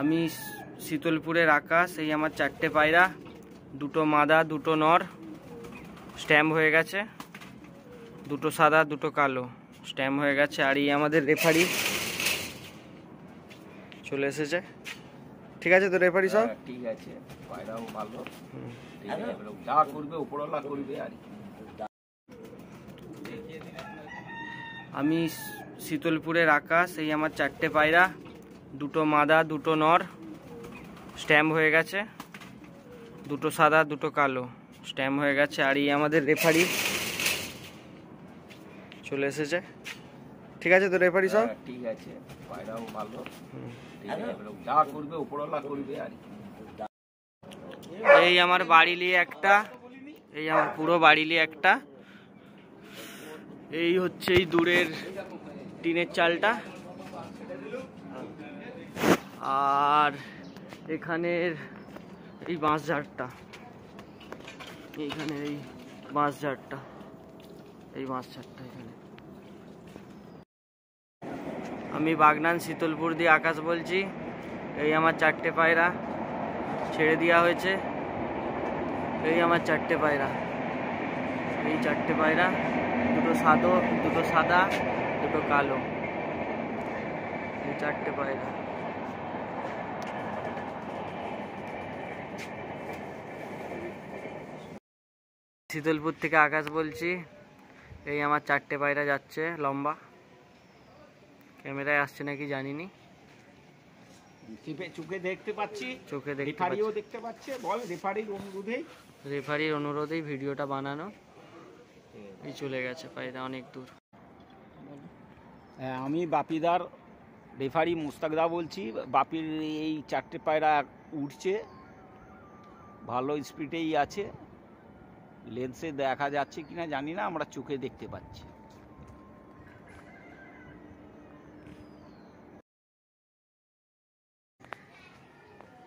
আমি শীতলপুরের আকাশ। এই আমার চারটে পায়রা, দুটো মাদা দুটো নর, স্ট্যাম্প হয়ে গেছে, দুটো সাদা দুটো কালো স্ট্যাম্প হয়ে গেছে। আর এই আমাদের রেফারি চলে এসেছে। ঠিক আছে তো রেফারি সব ঠিক আছে, পায়রাও ভালো, যা করবে উপরওয়ালা করবে। আর আমি শীতলপুরের আকাশ। এই আমার চারটে পায়রা, দুটো মাদা দুটো নর, স্ট্যাম্প হয়ে গেছে, দুটো সাদা দুটো কালো স্ট্যাম্প হয়ে গেছে। আর এই আমাদের রেফারি চলে এসেছে। ঠিক আছে তো রেফারি সব ঠিক আছে, পায়রাও ভালো, যা করবে উপরওয়ালা করবে। আর এই আমার বাড়িলি একটা, এই আমার পুরো বাড়িলি একটা। এই হচ্ছে এই দূরের টিনের চালটা, আর এখানের এই বাঁশঝাড়টা, এইখানে এই বাঁশঝাড়টা, এই বাঁশঝাড়টা এখানে। আমি বাগনান শীতলপুর দিয়ে আকাশ বলছি। এই আমার চারটে পায়রা ছেড়ে দেওয়া হয়েছে। এই আমার চারটে পায়রা, এই চারটে পায়রা, দুটো সাদা দুটো কালো, এই চারটে পায়রা। শীতলপুর থেকে আকাশ বলছি। এই আমার চারটে পায়রা যাচ্ছে লম্বা, ক্যামেরায় আসছে নাকি জানিনি, চোখে দেখতে পাচ্ছি, চোখে দেখতে পাচ্ছে। বল রেফারির অনুরোধেই ভিডিওটা বানানো। এই চলে গেছে পায়রা অনেক দূর। আমি বাপিদার রেফারি মুস্তাকদা বলছি। বাপির এই চারটে পায়রা উঠছে, ভালো স্পিডেই আছে। লেন্সে দেখা যাচ্ছে কিনা জানি না, আমরা চোখে দেখতে পাচ্ছি।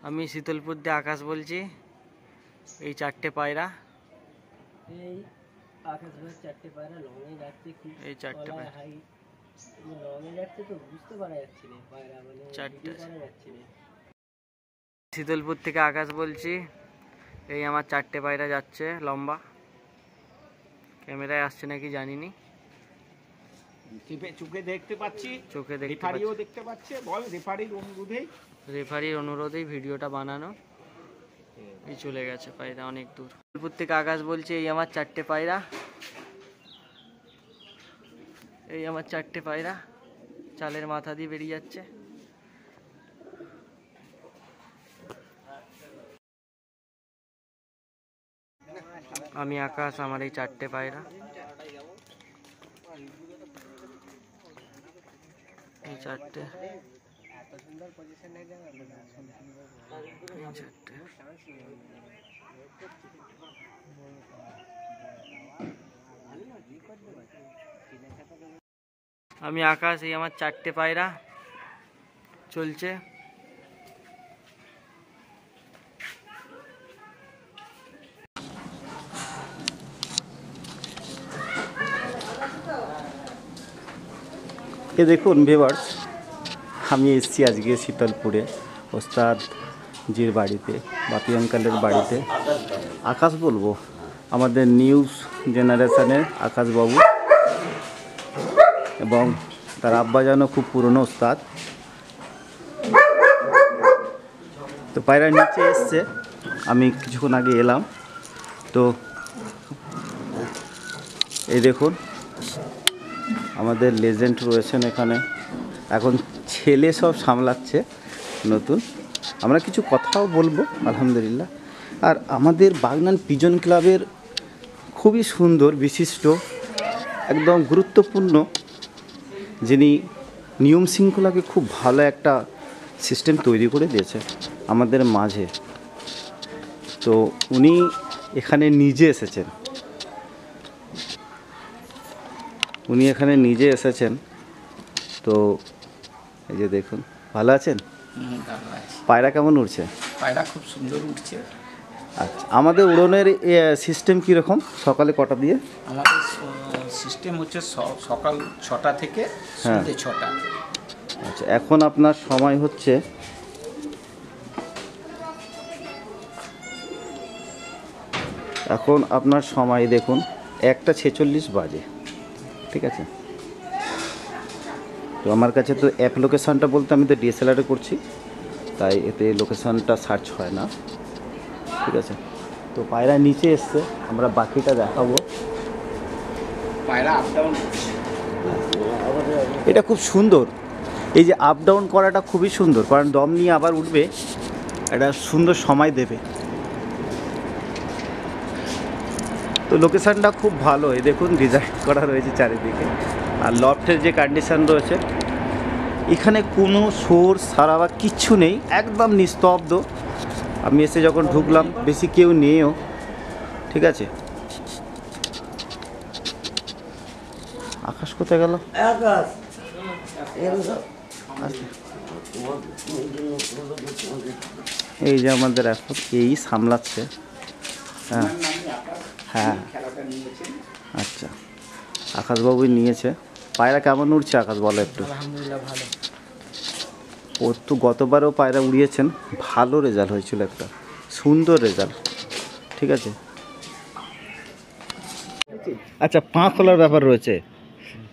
আমি শীতলপুর দিয়ে আকাশ বলছি। এই চারটে পায়রা, এই আকাশ চারটে পায়রা লঙে যাচ্ছে, এই চারটে পায়রা লঙে যাচ্ছে তো বুঝতে পারা যাচ্ছে না, পায়রা মানে চারটে। পারা যাচ্ছে না। শীতলপুর থেকে আকাশ বলছি। এই আমার চারটে পায়রা যাচ্ছে লম্বা, ক্যামেরায় আসছে নাকি জানিনি, চোখে দেখতে পাচ্ছি, চোখে দেখতে পাচ্ছে। বল রেফারির অনুরোধেই ভিডিওটা বানানো। এই চলে গেছে পায়রা অনেক দূর। শীতলপুর থেকে আকাশ বলছি। এই আমার চারটে পায়রা, এই আমার চারটে পায়রা চালের মাথা দিয়ে বেরিয়ে যাচ্ছে। আমি আকাশ, আমার এই চারটে পায়রা, এই চারটে, এই চারটে। আমি আকাশ, এই আমার চারটে পায়রা চলছে। এ দেখুন ভিউয়ার্স, আমি এসেছি আজকে শীতলপুরে ওস্তাদ জির বাড়িতে, বাপি আঙ্কালের বাড়িতে। আকাশ বলবো, আমাদের নিউজ জেনারেশনের আকাশবাবু, এবং তার আব্বাজানও খুব পুরনো ওস্তাদ। তো পায়রা নিচে এসছে, আমি কিছুক্ষণ আগে এলাম। তো এই দেখুন আমাদের লেজেন্ড রয়েছেন এখানে, এখন ছেলে সব সামলাচ্ছে নতুন। আমরা কিছু কথাও বলবো আলহামদুলিল্লাহ। আর আমাদের বাগনান পিজন ক্লাবের খুবই সুন্দর বিশিষ্ট, একদম গুরুত্বপূর্ণ, যিনি নিয়ম শৃঙ্খলাকে খুব ভালো একটা সিস্টেম তৈরি করে দিয়েছে আমাদের মাঝে। তো উনি এখানে নিজে এসেছেন, তো এই যে দেখুন, ভালো আছেন? পায়রা কেমন উঠছে? পায়রা খুব সুন্দর উঠছে। আচ্ছা, আমাদের উড়নের সিস্টেম কীরকম? সকালে কটা দিয়ে? আমাদের সিস্টেম হচ্ছে সকাল 6টা থেকে সন্ধ্যে 6টা। আচ্ছা, এখন আপনার সময় হচ্ছে এখন আপনার সময় দেখুন 1:46 বাজে, ঠিক আছে। তো আমার কাছে তো অ্যাপ লোকেশানটা বলতে আমি তো ডিএসএলআরে করছি, তাই এতে লোকেশানটা সার্চ হয় না, ঠিক আছে। তো পায়রা নিচে এসছে, আমরা বাকিটা দেখাবো। পায়রা আপ ডাউন এটা খুব সুন্দর, এই যে আপ ডাউন করাটা খুবই সুন্দর, কারণ দম নিয়ে আবার উঠবে, একটা সুন্দর সময় দেবে। তো লোকেশানটা খুব ভালো, এই দেখুন ডিজাইন করা রয়েছে চারিদিকে, আর লফটের যে কন্ডিশন রয়েছে, এখানে কোনো শোর সারা বা কিচ্ছু নেই, একদম নিস্তব্ধ। আমি এসে যখন ঢুকলাম বেশি কেউ নেইও, ঠিক আছে। আকাশ কোথায় গেল? এই যে আমাদের এখন এই সামলাচ্ছে। হ্যাঁ হ্যাঁ, আচ্ছা, আকাশবাবুই নিয়েছে। পায়রা কেমন উঠছে আকাশ, বলো একটু। আলহামদুলিল্লাহ ভালো। ওর তো গতবারও পায়রা উড়িয়েছেন, ভালো রেজাল্ট হয়েছিল, একটা সুন্দর রেজাল্ট, ঠিক আছে। আচ্ছা, পা খোলার ব্যাপার রয়েছে,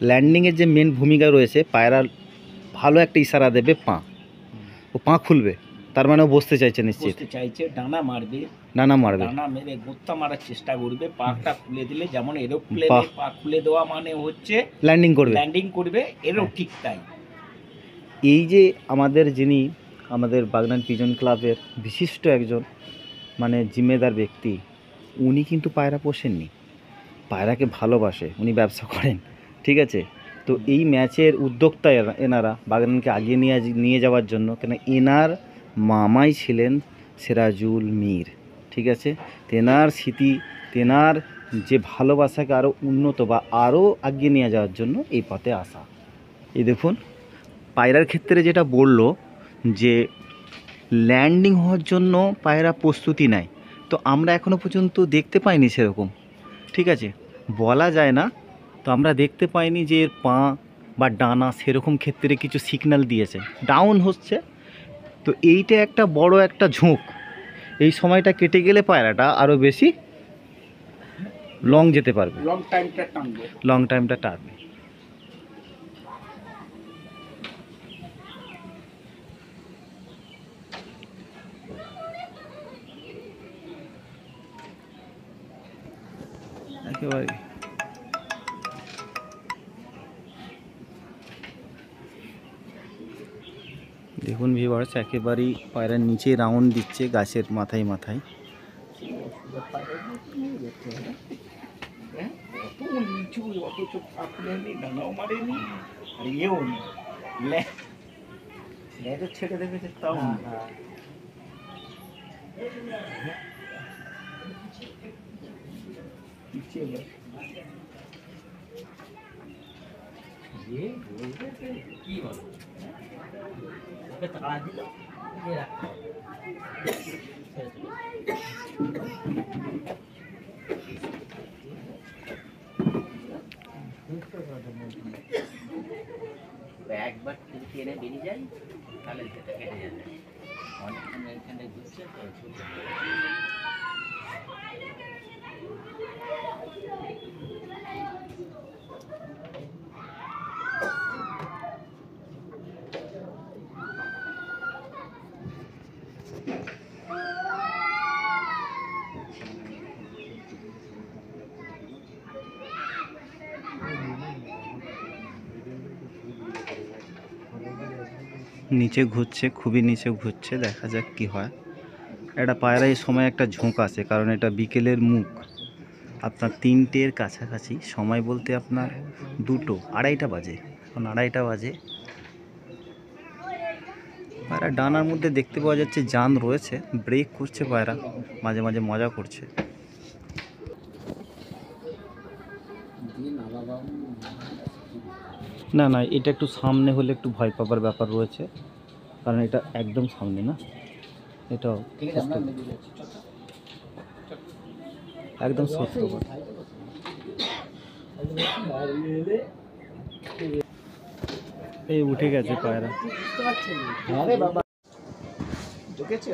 ল্যান্ডিংয়ের যে মেন ভূমিকা রয়েছে, পায়রা ভালো একটা ইশারা দেবে, ও পা খুলবে, তার মানে ও বসতে চাইছে নিশ্চিত, বসতে চাইছে, ডানা মারবে, ডানা মারবে, ডানা মেরে গোত্তা মারার চেষ্টা করবে। পাটা খুলে দিলে যেমন এরোপ্লেনে বাহ। পা খুলে দেওয়া মানে হচ্ছে ল্যান্ডিং করবে। ল্যান্ডিং করবে, এরও ঠিক তাই। এই যে আমাদের যিনি আমাদের বাগনান পিজন ক্লাবের বিশিষ্ট একজন মানে জিম্মেদার ব্যক্তি, উনি কিন্তু পায়রা পোষেননি, পায়রাকে ভালোবাসে, উনি ব্যবসা করেন, ঠিক আছে। তো এই ম্যাচের উদ্যোক্তা এনারা বাগনানকে আগিয়ে নিয়ে যাওয়ার জন্য, কেন এনার মামাই ছিলেন সিরাজুল মীর, ঠিক আছে। তেনার স্মৃতি, তেনার যে ভালোবাসাকে আরও উন্নত বা আরও আগিয়ে নিয়ে যাওয়ার জন্য এই পথে আসা। এই দেখুন পায়রার ক্ষেত্রে যেটা বললো যে ল্যান্ডিং হওয়ার জন্য পায়রা প্রস্তুতি নেয়, তো আমরা এখনও পর্যন্ত দেখতে পাইনি সেরকম, ঠিক আছে, বলা যায় না। তো আমরা দেখতে পাইনি যে এর পা বা ডানা সেরকম ক্ষেত্রে কিছু সিগন্যাল দিয়েছে, ডাউন হচ্ছে। তো এইটা একটা বড় একটা ঝোঁক, এই সময়টা কেটে গেলে পায়রাটা আরও বেশি লং যেতে পারবে, লং টাইমটা টানবে। লং টাইমটা টানবে। একেবারে দেখুন ভিউয়ার্স, একেবারেই পায়রার নিচে রাউন্ড দিচ্ছে গাছের মাথায় মাথায়। অত নিচু, অত চোখ পা খুলেনি, ডানাও মারেনি, আর ইয়েও নেই, লেজও ছেড়ে দেবে তাও না। পিছিয়ে গেল। কি বলো, ওকে তাড়া দিল, দিয়ে রাখতে হবে। একবার খিড়কি এনে বেরিয়ে যাই, তাহলে সেটা কেটে যাবে। অনেকক্ষণ এখানে ঘুরছে তো ছুটে নিচে ঘুরছে, খুবই নিচে ঘুরছে, দেখা যাক কি হয়। এটা পায়রা এই সময় একটা ঝোঁক আছে, কারণ এটা বিকেলের মুখ, আপনার 3টের কাছাকাছি সময়, বলতে আপনার 2টো 2:30 বাজে, এখন 2:30 বাজে। পায়রা ডানার মধ্যে দেখতে পাওয়া যাচ্ছে জান রয়েছে, ব্রেক করছে পায়রা, মাঝে মাঝে মজা করছে। না না, এটা একটু সামনে হলে একটু ভয় পাবার ব্যাপার রয়েছে, কারণ এটা একদম সামনে না, এটাও একদম সত্য কথা। এই উঠে গেছে পায়রা। আরে বাবা ঢুকেছে।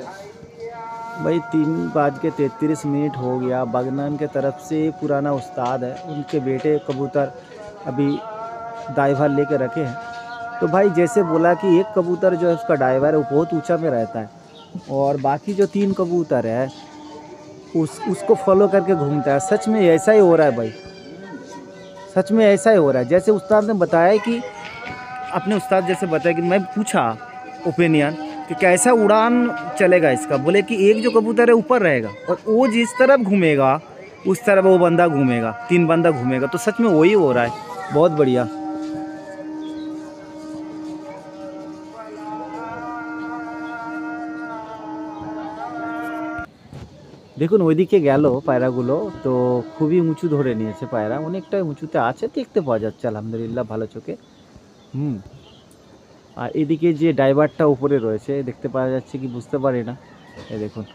भाई 3:33 हो गया। बागनान के तरफ से पुराना उस्ताद है, उनके बेटे कबूतर अभी डाइवर लेके रखे हैं। तो भाई जैसे बोला कि एक कबूतर जो है उसका डाइवर है वो बहुत ऊंचा में रहता है, और बाकी जो 3 कबूतर है उसको फॉलो करके घूमता है। सच में ऐसा ही हो रहा है भाई, सच में ऐसा ही हो रहा है। जैसे उस्ताद ने बताया कि अपने उस्ताद जैसे बताया कि मैं पूछा ओपिनियन कि कैसा उड़ान चलेगा इसका, बोले कि एक जो कबूतर है ऊपर रहेगा और वो जिस तरफ घूमेगा उस तरफ वो बंदा घूमेगा, 3 बंदा घूमेगा। तो सच में वही हो रहा है, बहुत बढ़िया। দেখুন ওইদিকে গেল পায়রাগুলো, তো খুবই উঁচু ধরে নিয়েছে পায়রা, অনেকটাই উঁচুতে আছে, দেখতে পাওয়া যাচ্ছে আলহামদুলিল্লাহ ভালো চোখে। আর এদিকে যে ড্রাইভারটা উপরে রয়েছে দেখতে পাওয়া যাচ্ছে কি বুঝতে পারি না, এই দেখুন।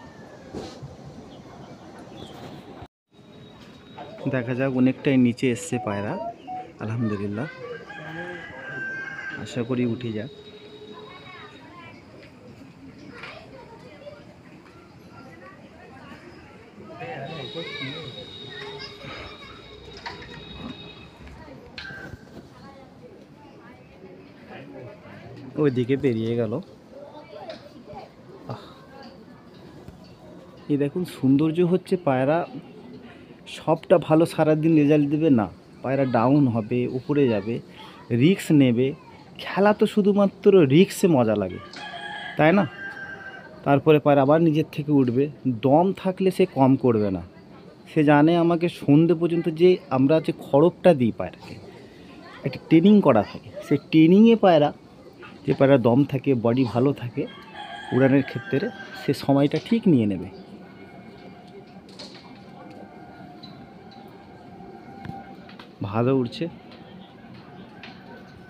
দেখা যাক, অনেকটাই নিচে এসছে পায়রা আলহামদুলিল্লাহ, আশা করি উঠে যাক। ওইদিকে পেরিয়ে গেল। এই দেখুন সৌন্দর্য হচ্ছে পায়রা সবটা ভালো সারাদিন রেজাল্ট দেবে না, পায়রা ডাউন হবে, উপরে যাবে, রিস্ক নেবে। খেলা তো শুধুমাত্র রিস্কে মজা লাগে, তাই না? তারপরে পায়রা আবার নিজের থেকে উঠবে, দম থাকলে সে কম করবে না। সে জানে আমাকে সন্ধ্যে পর্যন্ত যে আমরা যে খড়গটা দিই পায়রাকে, একটা ট্রেনিং করা থাকে, সেই ট্রেনিংয়ে পায়রা যে পায়রা দম থাকে, বডি ভালো থাকে, উড়ানের ক্ষেত্রে সে সময়টা ঠিক নিয়ে নেবে। ভালো উড়ছে।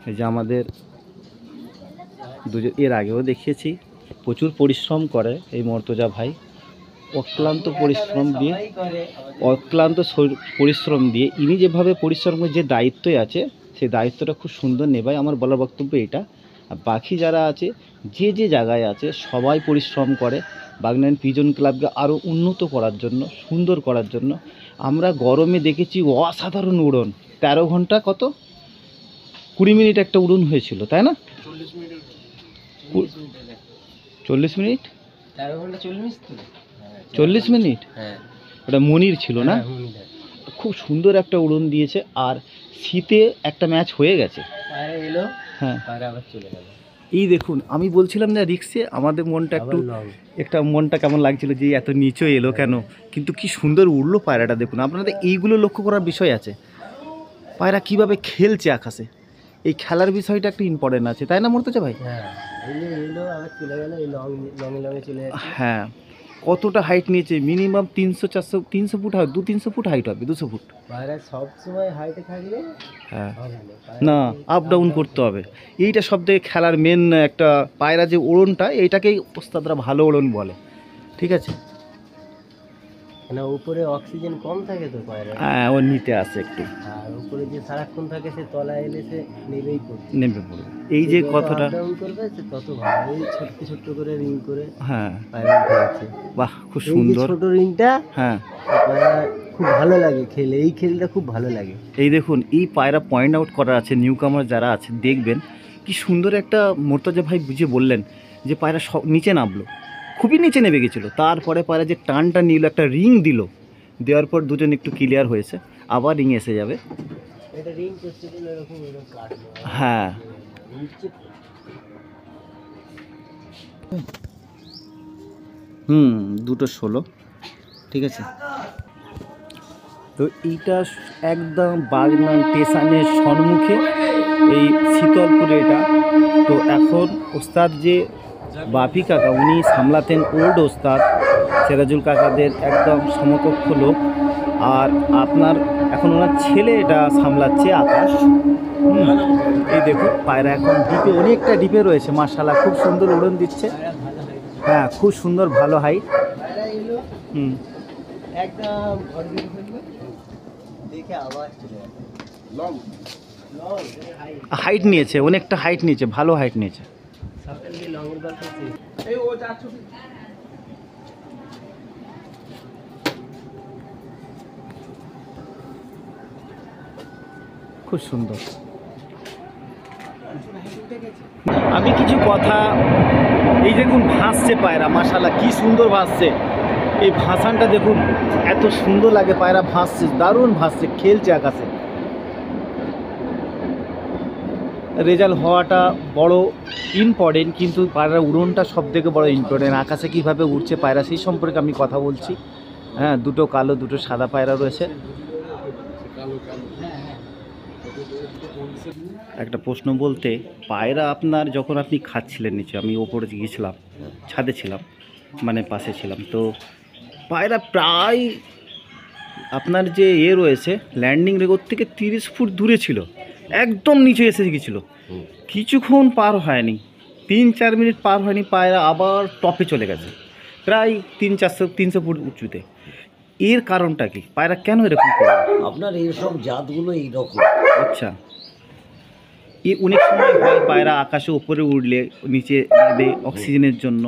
এই যে আমাদের দুজন এর আগেও দেখিয়েছি, প্রচুর পরিশ্রম করে এই মর্তজা ভাই, অক্লান্ত পরিশ্রম দিয়ে ইনি যেভাবে পরিশ্রম করে যে দায়িত্বে আছে সেই দায়িত্বটা খুব সুন্দর নেবায়। আমার বলার বক্তব্য এটা। আর বাকি যারা আছে যে যে জায়গায় আছে সবাই পরিশ্রম করে বাগনান পিজন ক্লাবকে আরও উন্নত করার জন্য, সুন্দর করার জন্য। আমরা গরমে দেখেছি অসাধারণ উড়ন, 13 ঘন্টা কত 20 মিনিট একটা উড়ন হয়েছিল, তাই না? 40 মিনিট 13 ঘন্টা 40 মিনিট ওটা মনির ছিল না? খুব সুন্দর একটা উড়ন দিয়েছে। আর শীতে একটা ম্যাচ হয়ে গেছে, হ্যাঁ আবার চলে গেল। এই দেখুন আমি বলছিলাম না রিক্সে আমাদের মনটা একটা মনটা কেমন লাগছিল যে এত নিচে এলো কেন, কিন্তু কি সুন্দর উড়লো পায়রাটা। দেখুন আপনাদের এইগুলো লক্ষ্য করার বিষয় আছে, পায়রা কিভাবে খেলছে আকাশে, এই খেলার বিষয়টা একটা ইম্পর্টেন্ট আছে, তাই না মর্তজা ভাই? হ্যাঁ, কতটা হাইট নিয়েছে? মিনিমাম 300-400 ফুট হয়, 200-300 ফুট হাইট হবে, 200 ফুট। সব সময় হাইটে থাকলে হ্যাঁ, না আপ ডাউন করতে হবে। এইটা সব থেকে খেলার মেন একটা পায়রা যে ওড়নটা, এইটাকেই ওস্তাদরা ভালো ওড়ন বলে, ঠিক আছে? না উপরে অক্সিজেন কম থাকে তো পায়রা, হ্যাঁ ও নিতে আসে একটু, আর উপরে যে সারাক্ষণ থাকে সে তলায় এলে সে নেমে পড়বে। এই যে কথাটা করবে সে তত ভালো, এই ছোট্ট ছোট্ট করে রিং করে হ্যাঁ পায়রা খেলছে। বাহ খুব সুন্দর ছোট রিংটা, হ্যাঁ পায়রা খুব ভালো লাগে খেলে, এই খেলটা খুব ভালো লাগে। এই দেখুন এই পায়রা পয়েন্ট আউট করা আছে, নিউ কামার যারা আছে দেখবেন কি সুন্দর একটা মর্তজা ভাই বুঝে বললেন যে পায়রা নিচে নামলো, খুবই নিচে নেমে গেছিলো, তারপরে পায়রা যে টানটা নিল, একটা রিং দিল, দেওয়ার পর দুজন একটু ক্লিয়ার হয়েছে, আবার রিং এসে যাবে। হ্যাঁ দুটো 16, ঠিক আছে। তো এইটা একদম বাগনান স্টেশনের সম্মুখে এই শীতলপুরে এটা। তো এখন ওস্তাদ যে বাপি কাকা উনি সামলাতেন ওল্ড ওস্তাদ সিরাজুল কাকাদের একদম সমকক্ষ লোক, আর আপনার এখন ওনার ছেলে এটা সামলাচ্ছে আকাশ। এই দেখুন পায়রা এখন ডিপে, অনেকটা ডিপে রয়েছে, মাশাআল্লাহ খুব সুন্দর উড়ন দিচ্ছে। হ্যাঁ খুব সুন্দর, ভালো হাইট। একদম দেখে আবার হাইট নিয়েছে, অনেকটা হাইট নিয়েছে, ভালো হাইট নিয়েছে। খুব সুন্দর। আমি কিছু কথা, এই দেখুন ভাসছে পায়রা, মাশাআল্লাহ কি সুন্দর ভাসছে। এই ভাসানটা দেখুন, এত সুন্দর লাগে, পায়রা ভাসছে, দারুণ ভাসছে, খেলছে আকাশে। রেজাল্ট হওয়াটা বড় ইম্পর্টেন্ট, কিন্তু পায়রার উড়নটা সব থেকে বড় ইম্পর্টেন্ট। আকাশে কীভাবে উড়ছে পায়রা সেই সম্পর্কে আমি কথা বলছি। হ্যাঁ, দুটো কালো দুটো সাদা পায়রা রয়েছে। একটা প্রশ্ন বলতে, পায়রা আপনার যখন আপনি খাচ্ছিলেন নিচে, আমি ওপরে গিয়েছিলাম, ছাদে ছিলাম, মানে পাশে ছিলাম, তো পায়রা প্রায় আপনার যে রয়েছে ল্যান্ডিং রেগর থেকে 30 ফুট দূরে ছিল, একদম নিচে এসে গিয়েছিল। কিছুক্ষণ পার হয়নি, 3-4 মিনিট পার হয়নি, পায়রা আবার টপে চলে গেছে, প্রায় 300-400 ফুট উঁচুতে। এর কারণটা কি? পায়রা কেন এরকম করে? আপনার এইসব জাতগুলো এইরকম। আচ্ছা, অনেক সময় হয় পায়রা আকাশে উপরে উঠলে নিচে নামে অক্সিজেনের জন্য,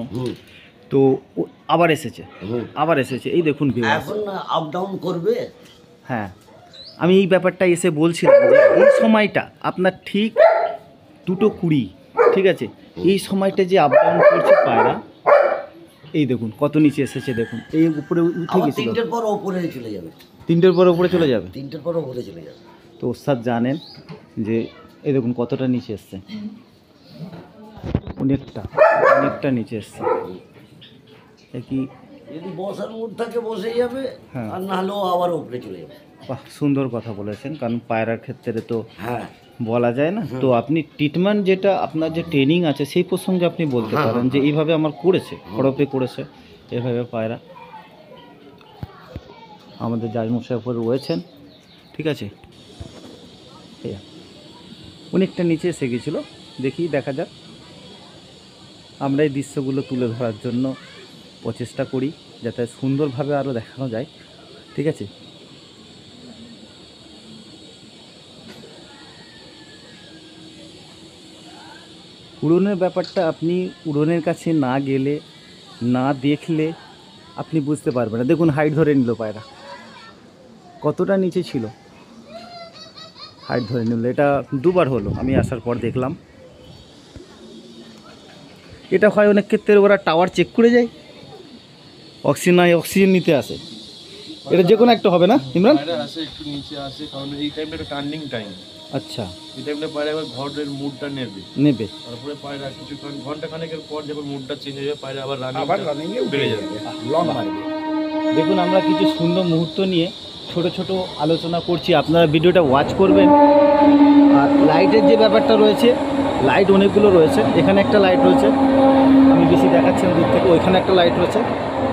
তো আবার এসেছে, এই দেখুন এখন আপ ডাউন করবে। হ্যাঁ, আমি এই ব্যাপারটা এসে বলছিলাম যে এই সময়টা আপনার ঠিক 2:20, ঠিক আছে, এই সময়টা যে আপ ডাউন করছে পায়রা, এই দেখুন কত নিচে এসেছে, দেখুন এই উপরে উঠে গেছিল, 3টের পর উপরে চলে যাবে, 3টের পর উপরে চলে যাবে, 3টের পর উপরে চলে যাবে। তো ওস্তাদ জানেন যে এই দেখুন কতটা নিচে এসছে, অনেকটা নিচে এসছে। কি যদি বসার মুড থাকে বসে যাবে, হ্যাঁ, আর না হলেও আবার উপরে চলে যাবে। বাহ, সুন্দর কথা বলেছেন, কারণ পায়রার ক্ষেত্রে তো হ্যাঁ বলা যায় না। তো আপনি ট্রিটমেন্ট যেটা আপনার যে ট্রেনিং আছে সেই প্রসঙ্গে আপনি বলতে পারেন যে এইভাবে আমার করেছে, খড়পে করেছে, এভাবে পায়রা। আমাদের জাজমশাই উপরে রয়েছেন, ঠিক আছে, অনেকটা নিচে এসে গেছিলো। দেখা যাক, আমরা এই দৃশ্যগুলো তুলে ধরার জন্য প্রচেষ্টা করি যাতে সুন্দরভাবে আরও দেখানো যায়, ঠিক আছে। উড়নের ব্যাপারটা আপনি উড়নের কাছে না গেলে, না দেখলে আপনি বুঝতে পারবেন না। দেখুন হাইট ধরে নিল পায়রা, কতটা নিচে ছিল, হাইট ধরে নিল। এটা দুবার হলো, আমি আসার পর দেখলাম। এটা হয় অনেক ক্ষেত্রে ওরা টাওয়ার চেক করে যায়, অক্সিজেন নিতে আসে। এটা যে কোনো একটা হবে না ইমরান? আসে একটু নিচে আসে, কারণ এই টাইমটা একটা টার্নিং টাইম। আচ্ছা, এই টাইমটা পায়রা এবার ঘরের মুডটা নেবে, তারপরে পায়রা কিছুক্ষণ ঘন্টা খানেকের পর যখন মুডটা চেঞ্জ হয়ে যাবে, পায়রা আবার রানিং বেড়ে যাবে, লং মারবে। দেখুন আমরা কিছু সুন্দর মুহূর্ত নিয়ে ছোট ছোট আলোচনা করছি, আপনারা ভিডিওটা ওয়াচ করবেন। আর লাইটের যে ব্যাপারটা রয়েছে, লাইট অনেকগুলো রয়েছে, এখানে একটা লাইট রয়েছে, আমি বেশি দেখাচ্ছি না দূর থেকে, ওইখানে একটা লাইট রয়েছে,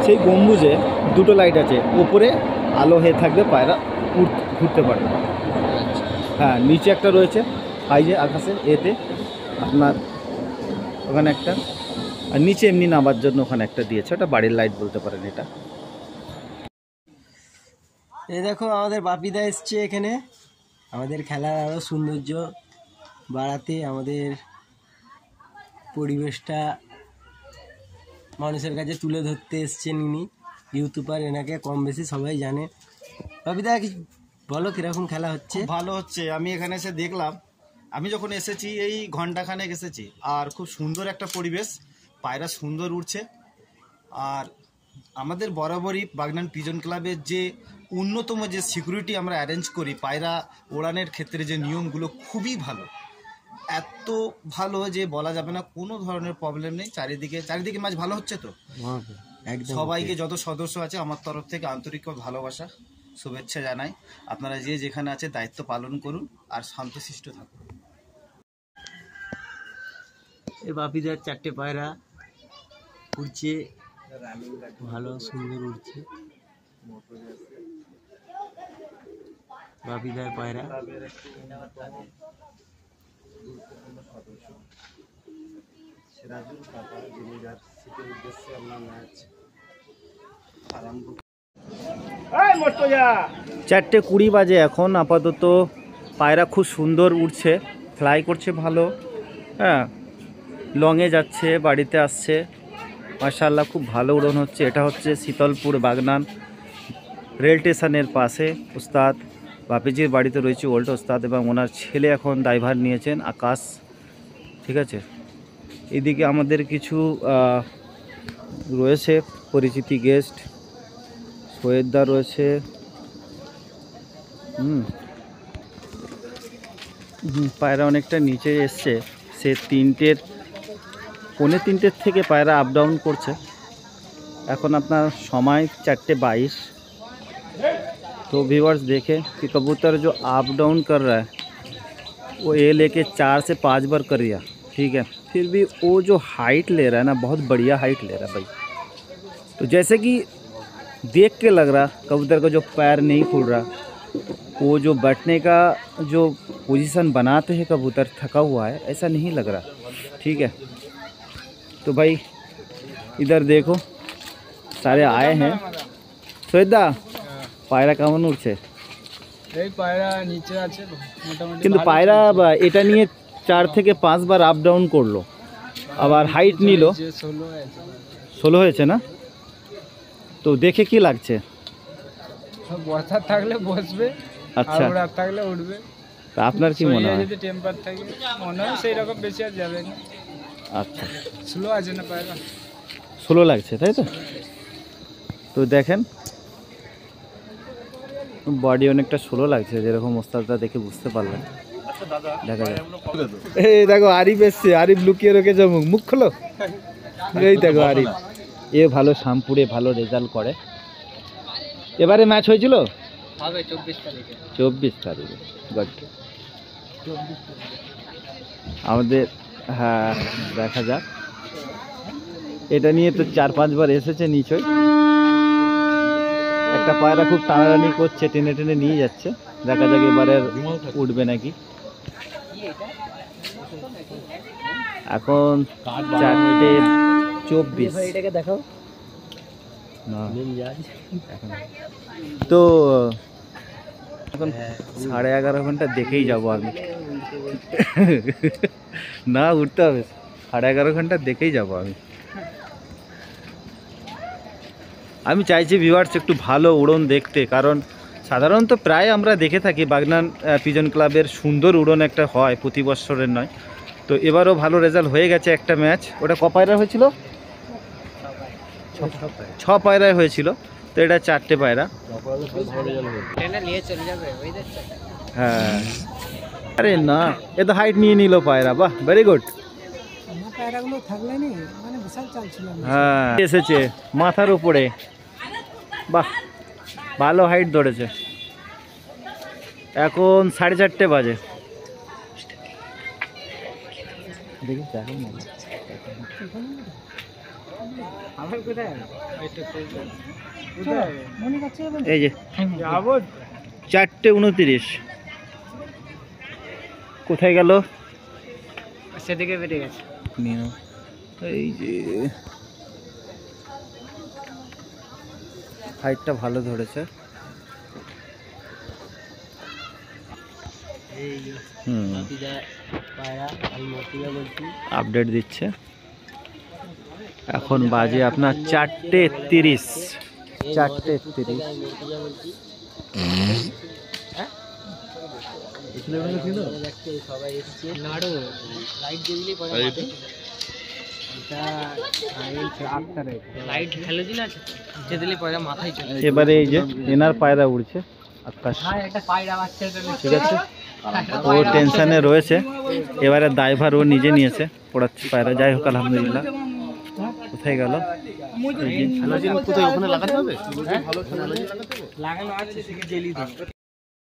সেই গম্বুজে 2টো লাইট আছে, উপরে আলো হয়ে থাকবে, পায়রা ঘুরতে পারবে। হ্যাঁ, নিচে একটা রয়েছে, যে আকাশে এতে আপনার ওখানে একটা, আর নিচে এমনি নামার জন্য ওখানে একটা দিয়েছে, ওটা বাড়ির লাইট বলতে পারেন এটা। এই দেখো আমাদের বাপিদা এসছে এখানে আমাদের খেলার আরও সৌন্দর্য বাড়াতে, আমাদের পরিবেশটা মানুষের কাছে তুলে ধরতে এসছেন ইনি, ইউটিউবার, এনাকে কম বেশি সবাই জানে। বাপিদা কি বলো, কীরকম খেলা হচ্ছে? ভালো হচ্ছে, আমি এখানে এসে দেখলাম, আমি যখন এসেছি এই ঘন্টাখানেক এসেছি, আর খুব সুন্দর একটা পরিবেশ, পায়রা সুন্দর উঠছে। আর আমাদের বরাবরই বাগনান পিজন ক্লাবের যে অন্যতম যে সিকিউরিটি আমরা অ্যারেঞ্জ করি পায়রা ওড়ানের ক্ষেত্রে, যে নিয়মগুলো খুবই ভালো, এত ভালো যে বলা যাবে না, কোনো ধরনের প্রবলেম নেই। চারিদিকে মাছ ভালো হচ্ছে তো, সবাইকে যত সদস্য আছে আমার তরফ থেকে আন্তরিক ভালোবাসা শুভেচ্ছা জানাই। আপনারা যে যেখানে আছে দায়িত্ব পালন করুন আর শান্তশিষ্ট থাকুন। এই বাপিদার 4টে পায়রা উড়ছে, ভালো সুন্দর উড়ছে বাপিদার পায়রা। আরম্ভ 4:20 বাজে এখন। আপাতত পায়রা খুব সুন্দর উড়ছে, ফ্লাই করছে ভালো, হ্যাঁ, লংয়ে যাচ্ছে, বাড়িতে আসছে, মাশাআল্লাহ খুব ভালো উড়ন হচ্ছে। এটা হচ্ছে শীতলপুর বাগনান রেল স্টেশনের পাশে উস্তাদ বাপিজির বাড়িতে রয়েছে ওল্ড ওস্তাদ এবং ওনার ছেলে এখন দায়ভার নিয়েছেন আকাশ, ঠিক আছে। এদিকে আমাদের কিছু রয়েছে পরিচিতি গেস্ট, সৈয়দদা রয়েছে, পায়রা অনেকটা নিচে এসছে, সে 3:45 থেকে পায়রা আপ ডাউন করছে। এখন আপনার সময় 4:22। तो व्यूअर्स देखें कि कबूतर जो अप डाउन कर रहा है वो ये लेके 4 से 5 बार कर दिया, ठीक है। फिर भी वो जो हाइट ले रहा है ना, बहुत बढ़िया हाइट ले रहा है भाई। तो जैसे कि देख के लग रहा कबूतर का जो पैर नहीं खुल रहा, वो जो बैठने का जो पोजीशन बनाते हैं कबूतर थका हुआ है, ऐसा नहीं लग रहा, ठीक है। तो भाई इधर देखो सारे आए हैं। সৈয়দা পায়রা কেমন উঠছে? এই পায়রা নিচে আছে মোটামুটি, কিন্তু পায়রা এটা নিয়ে 4 থেকে 5 বার আপ ডাউন করলো, আবার হাইট নিল, 16 হয়েছে না? তো দেখে কি লাগছে? বসা থাকলে বসবে, আচ্ছা, আর ওড়া থাকলে উঠবে। তা আপনার কি মনে হয়? যদি টেম্পার থাকে মনে হয় সেই রকম বেশি আর যাবে না। আচ্ছা, স্লো আছে না পায়রা, 16 লাগছে তাই তো? তো দেখেন বডি অনেকটা 16 লাগছে, যেরকম ওস্তাদটা দেখে বুঝতে পারলেন। দেখা যায়, এই দেখো আরিফ এসছে, আরিফ লুকিয়ে রেখেছে মুখ, মুখ খোলো। এই দেখো আরিফ, এ ভালো শামপুরে ভালো রেজাল্ট করে। এবারে ম্যাচ হয়েছিল হবে 24 তারিখে। 24 তারিখে, গুড। আমাদের হ্যাঁ দেখা যাক, এটা নিয়ে তো 4-5 বার এসেছে নিচয়। একটা পায়রা খুব টানাটানি করছে, টেনে টেনে নিয়ে যাচ্ছে, দেখা যাক এবারে উঠবে নাকি। এখন 4:24। এটাকে দেখাও না এখন তো এখন 11:30 ঘন্টা দেখেই যাবো আমি। না উঠতে হবে, 11:30 ঘন্টা দেখেই যাবো আমি। আমি চাইছি ভিউয়ার্স একটু ভালো উড়ন দেখতে, কারণ সাধারণত প্রায় আমরা দেখে থাকি বাগনান পিজন ক্লাবের সুন্দর উড়ন একটা হয়, প্রতি বছরের নয়। তো এবারও ভালো রেজাল্ট হয়ে গেছে একটা ম্যাচ। ওটা ক পায়রা হয়েছিল? 6 পায়রায় হয়েছিল, তো এটা 4টে পায়রা। হ্যাঁ, আরে না, এ তো হাইট নিয়ে নিল পায়রা, বাহ ভেরি গুড। হ্যাঁ এসেছে মাথার উপরে, বাহ ভালো হাইট ধরেছে। এখন 4:30 বাজে। দেখি এই যে 4:29। কোথায় গেল? সেদিকে বেরিয়ে গেছে। এই যে হাইটটা ভালো ধরেছে। আপডেট দিচ্ছে। এখন বাজে আপনার 4:30। 4:30। এবারে এই যে এনার পায়রা উড়ছে আকাশ, ঠিক আছে। ও টেনশনে রয়েছে, এবারে দায়ভার ও নিজে নিয়েছে, পড়াচ্ছে পায়রা। যাই হোক আলহামদুলিল্লাহ। কোথায় গেল?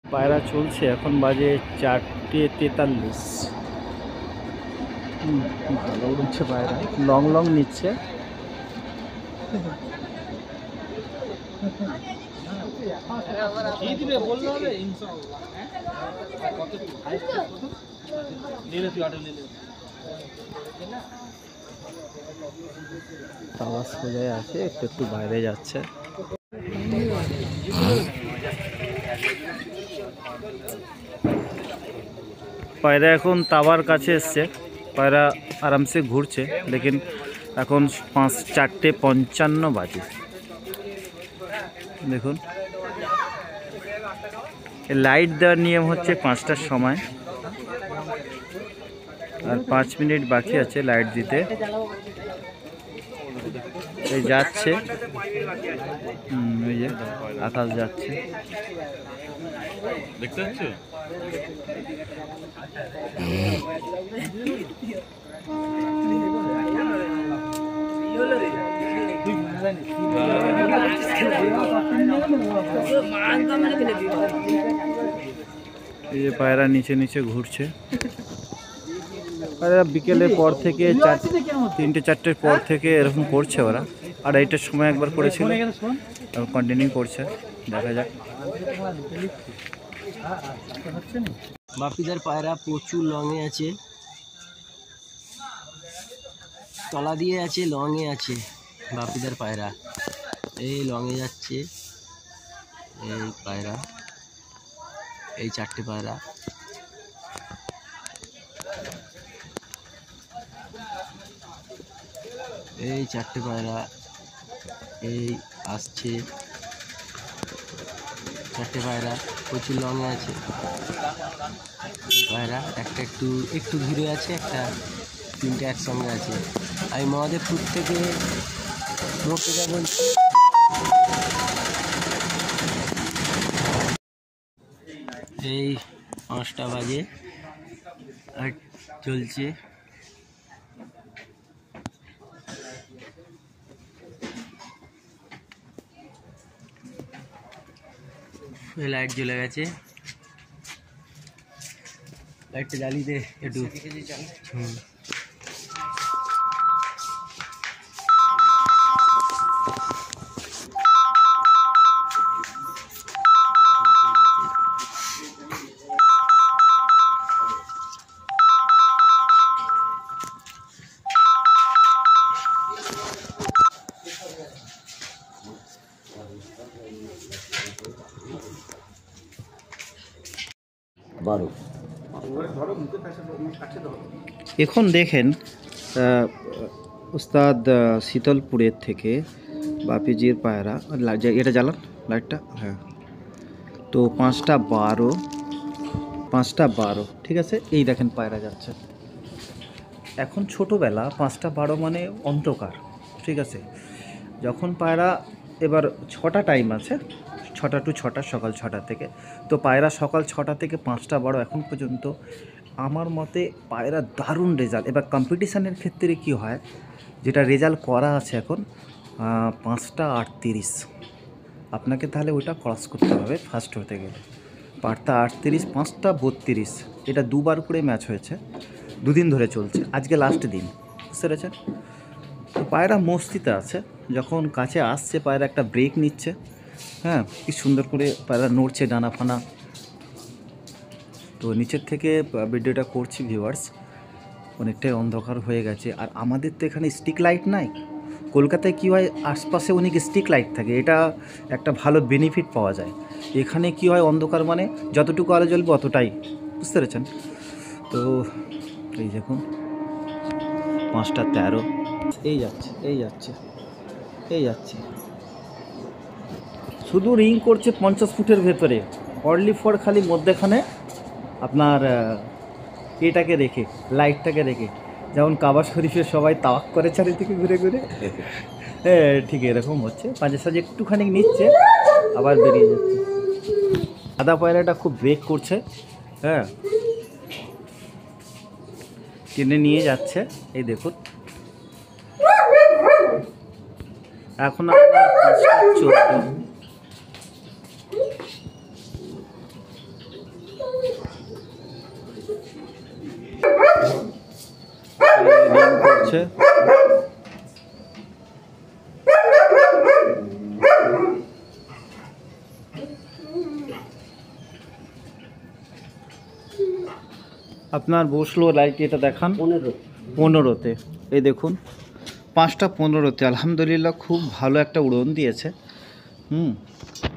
পায়রা চলছে, এখন বাজে 4:43। ভালো উঠছে পায়রা, লং লং নিচ্ছে। আওয়াজ কোথায় আছে, একটু একটু বাইরে যাচ্ছে। পায়রা এখন তাওয়ার কাছে এসছে, পায়রা আরামসে ঘুরছে, লেকিন এখন 4:55 বাজে। দেখুন লাইট দেওয়ার নিয়ম হচ্ছে 5টার সময়, আর 5 মিনিট বাকি আছে লাইট দিতে। এই যাচ্ছে, ওই যে আকাশ যাচ্ছে, দেখতে পাচ্ছো? এই যে পায়রা নিচে নিচে ঘুরছে। পায়রা বিকেলের পর থেকে 3-4টের পর থেকে এরকম করছে ওরা। 2:30টার সময় একবার করেছিল, কন্টিনিউ করছে, দেখা যাক। বাপিদার পায়রা প্রচুর লংয়ে আছে, তলা দিয়ে আছে, লংয়ে আছে বাপিদার পায়রা। এই লংয়ে যাচ্ছে এই পায়রা, এই 4টে পায়রা। এই 4টে পায়রা এই আসছে, 4টে পায়রা প্রচুর লংয়ে আছে। পায়রা একটা একটু ঘুরে আছে, একটা 3টে একসঙ্গে আছে। আমি মহাদেবপুর থেকে মোর্শেদা বলছি। এই 5টা বাজে আর চলছে। লাইট জ্বলে গেছে, লাইটটা জ্বালিয়ে দে একটু। এখন দেখেন উস্তাদ শীতলপুরের থেকে বাপিজির পায়রা, এটা জ্বালান লাইটটা, হ্যাঁ। তো 5টা 12, ঠিক আছে। এই দেখেন পায়রা যাচ্ছে। এখন ছোটোবেলা 5টা 12 মানে অন্ধকার, ঠিক আছে। যখন পায়রা এবার 6টা টাইম আছে, 6টা টু 6টা, সকাল 6টা থেকে। তো পায়রা সকাল 6টা থেকে 5টা 12 এখন পর্যন্ত আমার মতে পায়রা দারুণ রেজাল্ট। এবার কম্পিটিশানের ক্ষেত্রে কি হয়, যেটা রেজাল্ট করা আছে এখন 5টা 38, আপনাকে তাহলে ওইটা ক্রস করতে হবে ফার্স্ট হতে গেলে। 5টা 38, 5টা 32, এটা 2বার করে ম্যাচ হয়েছে, 2 দিন ধরে চলছে, আজকে লাস্ট দিন, বুঝতে পেরেছেন। তো পায়রা মস্তিতে আছে, যখন কাছে আসছে পায়রা একটা ব্রেক নিচ্ছে, হ্যাঁ, কি সুন্দর করে পায়রা নড়ছে ডানা ফানা। তো নিচের থেকে ভিডিওটা করছি ভিউয়ার্স, অনেকটাই অন্ধকার হয়ে গেছে। আর আমাদের তো এখানে স্টিক লাইট নাই, কলকাতায় কী হয় আশপাশে অনেক স্টিক লাইট থাকে, এটা একটা ভালো বেনিফিট পাওয়া যায়। এখানে কি হয় অন্ধকার মানে যতটুকু আলো জ্বলবে অতটাই, বুঝতে পেরেছেন। তো এই দেখুন 5টা 13, এই যাচ্ছে শুধু রিং করছে 50 ফুটের ভেতরে, অনলি ফর খালি মধ্যেখানে আপনার এটাকে রেখে, লাইটটাকে রেখে, যেমন কাবা শরীফে সবাই তাওয়াক করে চারিদিকে ঘুরে ঘুরে, ঠিক এরকম হচ্ছে। মাঝে সাঝে একটুখানি নিচ্ছে আবার বেরিয়ে যাচ্ছে। সাদা পায়রাটা খুব ব্রেক করছে, হ্যাঁ, টেনে নিয়ে যাচ্ছে। এই দেখুন এখন আপনার 5টা 14, করছে। আপনার বসলো লাইট, এটা দেখান 15-তে, এই দেখুন 5টা 15-তে, আলহামদুলিল্লাহ খুব ভালো একটা উড়ন দিয়েছে।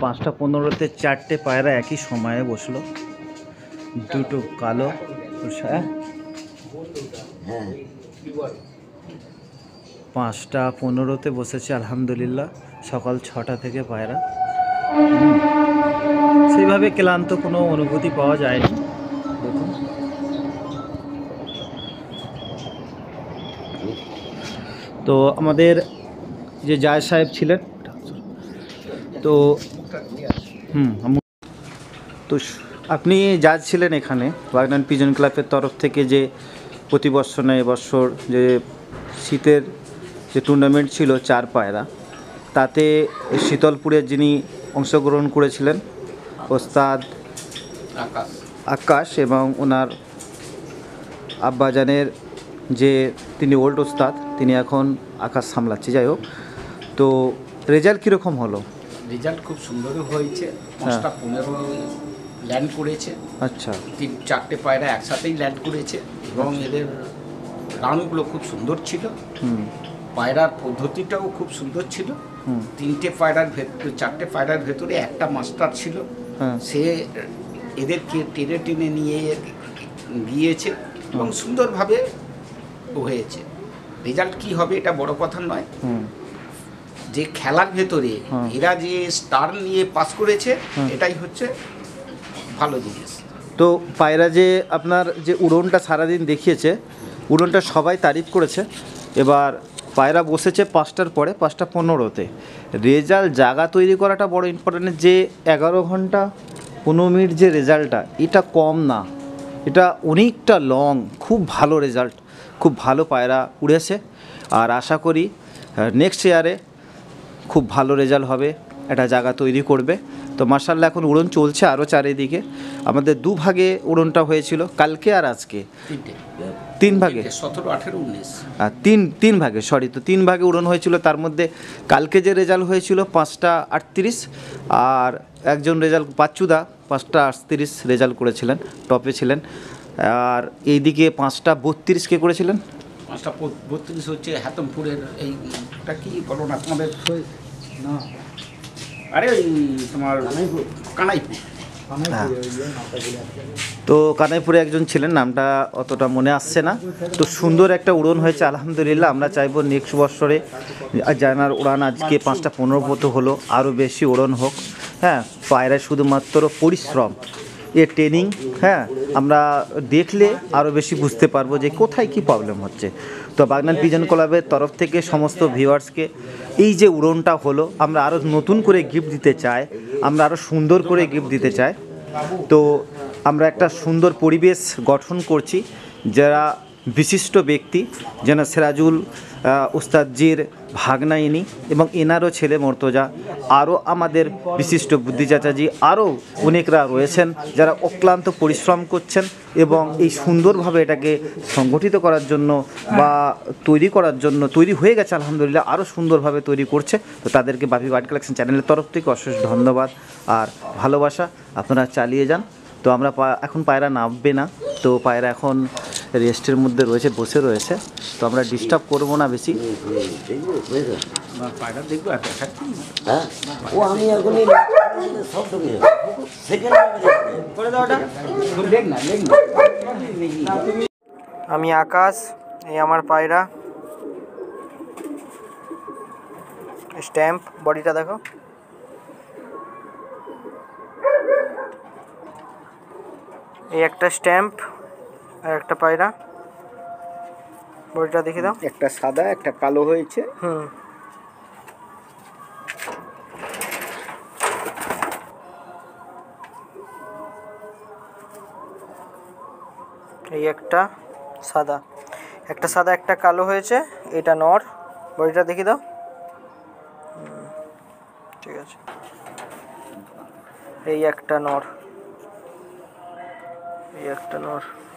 5টা 15-তে 4টে পায়রা একই সময়ে বসলো, 2টো কালো, হ্যাঁ 5টা 15-তে বসেছে আলহামদুলিল্লাহ, সকাল 6টা থেকে পায়রা। সেইভাবে ক্লান্ত কোনো অনুভূতি পাওয়া যায়নি। দেখুন তো আমাদের যে জায় সাহেব ছিলেন, তো তো আপনি জাজ ছিলেন এখানে বাগনান পিজন ক্লাবের তরফ থেকে যে প্রতি বছর না এবছর যে শীতের যে টুর্নামেন্ট ছিল 4 পায়রা, তাতে শীতলপুরের যিনি অংশগ্রহণ করেছিলেন ওস্তাদ আকাশ এবং ওনার আব্বাজানের যে তিনি ওল্ড ওস্তাদ, তিনি এখন আকাশ সামলাচ্ছে। যাই হোক, তো রেজাল্ট কীরকম হলো? রেজাল্ট খুব সুন্দর হয়েছে। 5টা 15 ল্যান্ড করেছে। আচ্ছা, 3-4টে পায়রা একসাথেই ল্যান্ড করেছে এবং এদের রানগুলো খুব সুন্দর ছিল। পায়রার পদ্ধতিটাও খুব সুন্দর ছিল। 3টে পায়রার ভেতরে 4টে পায়রার ভেতরে একটা মাস্টার ছিল, সে এদেরকে টেনে টেনে নিয়ে গিয়েছে এবং সুন্দরভাবে হয়েছে। রেজাল্ট কি হবে এটা বড় কথা নয়, যে খেলার ভেতরে এরা যে স্টার নিয়ে পাস করেছে এটাই হচ্ছে ভালো জিনিস। তো পায়রা যে আপনার যে উড়নটা সারাদিন দেখিয়েছে, উড়নটা সবাই তারিফ করেছে। এবার পায়রা বসেছে 5টার পরে 5টা 15-তে। রেজাল্ট জায়গা তৈরি করাটা বড় ইম্পর্টেন্ট। যে 11 ঘন্টা 15 মিনিট যে রেজাল্টটা, এটা কম না, এটা অনেকটা লং। খুব ভালো রেজাল্ট, খুব ভালো পায়রা উড়েছে। আর আশা করি নেক্সট ইয়ারে খুব ভালো রেজাল্ট হবে, একটা জায়গা তৈরি করবে। তো মাশাআল্লাহ এখন উড়ন চলছে আরও চারিদিকে। আমাদের 2 ভাগে উড়নটা হয়েছিল, কালকে আর আজকে 3 ভাগে, 17, 18, 19 আর 3 ভাগে, সরি, তো 3 ভাগে উড়ন হয়েছিল। তার মধ্যে কালকে যে রেজাল্ট হয়েছিল 5টা 38, আর একজন রেজাল্ট বাচ্চুদা 5টা 38 রেজাল্ট করেছিলেন, টপে ছিলেন। আর এইদিকে 5টা 32 কে করেছিলেন? 5টা 32 হচ্ছে হাতমপুরের এইটা কি বলো না তোমাদের না, আরে ওই তোমার কানাইপুর। তো কানাইপুরে একজন ছিলেন, নামটা অতটা মনে আসছে না। তো সুন্দর একটা উড়ন হয়েছে আলহামদুলিল্লাহ। আমরা চাইবো নেক্সট বছরে জানার উড়ান আজকে 5টা 15 মতো হলো, আরও বেশি উড়ন হোক। হ্যাঁ, পায়রায় শুধুমাত্র পরিশ্রম, ট্রেনিং, হ্যাঁ, আমরা দেখলে আরও বেশি বুঝতে পারবো যে কোথায় কি প্রবলেম হচ্ছে। তো বাগনান পিজন ক্লাবের তরফ থেকে সমস্ত ভিউয়ার্সকে এই যে উড়নটা হলো, আমরা আরও নতুন করে গিফট দিতে চাই, আমরা আরও সুন্দর করে গিফট দিতে চাই। তো আমরা একটা সুন্দর পরিবেশ গঠন করছি, যারা বিশিষ্ট ব্যক্তি যেন সিরাজুল উস্তাদজির ভাগনা ইনি এবং এনারও ছেলে মর্তজা, আরও আমাদের বিশিষ্ট বুদ্ধি চাচাজি, আরও অনেকরা রয়েছেন যারা অক্লান্ত পরিশ্রম করছেন এবং এই সুন্দরভাবে এটাকে সংগঠিত করার জন্য বা তৈরি হয়ে গেছে আলহামদুলিল্লাহ, আরও সুন্দরভাবে তৈরি করছে। তো তাদেরকে বাপি বার্ড কালেকশন চ্যানেলের তরফ থেকে অশেষ ধন্যবাদ আর ভালোবাসা। আপনারা চালিয়ে যান। তো আমরা এখন পায়রা নামবে না, তো পায়রা এখন রেস্টের মধ্যে রয়েছে, বসে রয়েছে। তো আমরা ডিস্টার্ব করবো না বেশি। পায়রা দেখবো আর দেখা হ্যাঁ, ও আমি এখনই সব ঢুকে আমি আকাশ, এই আমার পায়রা। স্ট্যাম্প বডিটা দেখো, এই একটা স্ট্যাম্প আর একটা পায়রা। বডিটা দেখে দাও, একটা সাদা একটা কালো হয়েছে। এই একটা সাদা একটা কালো হয়েছে, এটা নর। বডিটা দেখে দাও, ঠিক আছে। এই একটা নর,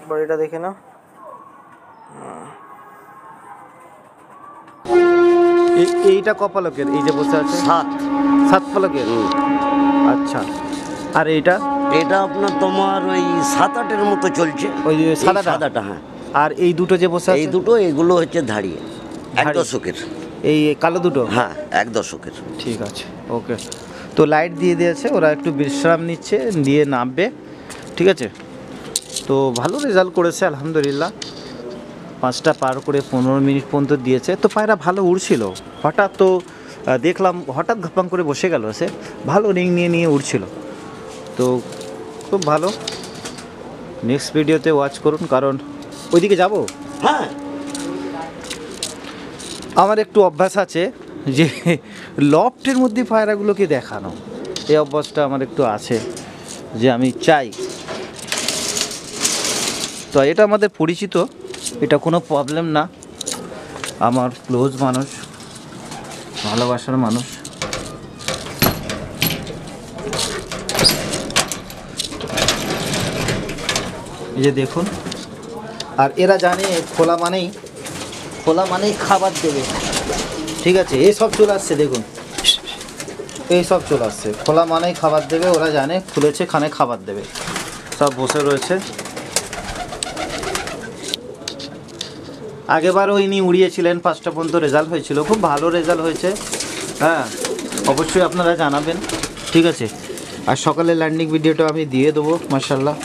বডিটা দেখে নাও। এইটা কপালকের, এই যে বসে আছে 7 পালকের। আচ্ছা, আর এইটা আপনার তোমার ওই 7-8-এর মতো চলছে, ওই সাদাটা। হ্যাঁ। আর এই দুটো যে বসে আছে, এই দুটো, এগুলো হচ্ছে ধাড়িয়ে 1 দশকের। এই কালো দুটো, হ্যাঁ 1 দশকের। ঠিক আছে, ওকে। তো লাইট দিয়ে দিয়েছে, ওরা একটু বিশ্রাম নিচ্ছে, দিয়ে নামবে, ঠিক আছে। তো ভালো রেজাল্ট করেছে আলহামদুলিল্লাহ। 5টা পার করে 15 মিনিট পর্যন্ত দিয়েছে। তো পায়রা ভালো উড়ছিল, হঠাৎ তো দেখলাম হঠাৎ ঘাপাং করে বসে গেল, সে ভালো রিং নিয়ে উড়ছিল। তো খুব ভালো। নেক্সট ভিডিওতে ওয়াচ করুন, কারণ ওইদিকে যাব। হ্যাঁ, আমার একটু অভ্যাস আছে যে লফটের মধ্যে পায়রাগুলোকে দেখানো, এই অভ্যাসটা আমার একটু আছে যে আমি চাই। তো এটা আমাদের পরিচিত, এটা কোনো প্রবলেম না, আমার ক্লোজ মানুষ, ভালোবাসার মানুষ। এই যে দেখুন, আর এরা জানে খোলা মানেই খাবার দেবে, ঠিক আছে। এই সব চলে আসছে, দেখুন এই সব চলে আসছে, খোলা মানেই খাবার দেবে, ওরা জানে খুলেছে খানে খাবার দেবে, সব বসে রয়েছে। আগেবারও ইনি উড়িয়েছিলেন, 5টা পর্যন্ত রেজাল্ট হয়েছিল, খুব ভালো রেজাল্ট হয়েছে। হ্যাঁ, অবশ্যই আপনারা জানাবেন, ঠিক আছে। আর সকালে ল্যান্ডিং ভিডিওটা আমি দিয়ে দেবো, মাশাআল্লাহ।